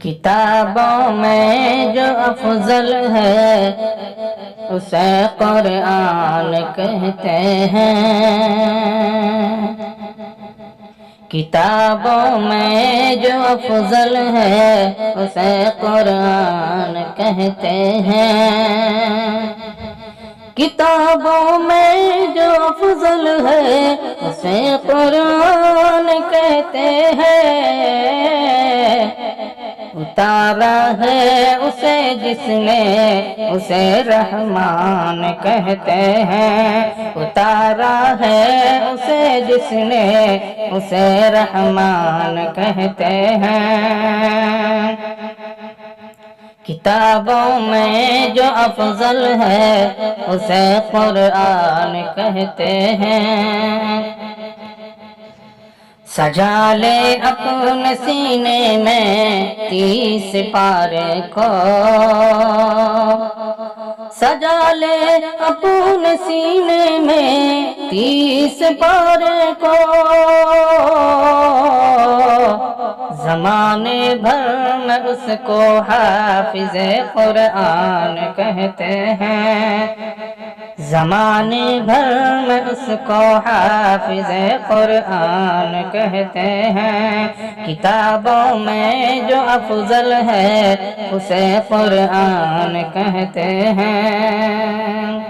کتابوں میں جو افضل ہے اسے قرآن کہتے ہیں۔ کتابوں میں جو افضل ہے اسے قرآن کہتے ہیں۔ کتابوں میں جو افضل ہے اسے قرآن کہتے ہیں۔ اتارا ہے اسے جس نے اسے رحمان کہتے ہیں۔ اتارا ہے اسے جس نے اسے رحمان کہتے ہیں۔ کتابوں میں جو افضل ہے اسے قرآن کہتے ہیں۔ سجا لے اپنے سینے میں 30 پارے کو، سجا لے اپنے سینے میں 30 پارے کو۔ زمانے بھر میں اس کو حافظ قرآن کہتے ہیں۔ زمانے بھر میں اس کو حافظ قرآن کہتے ہیں۔ کتابوں میں جو افضل ہے اسے قرآن کہتے ہیں۔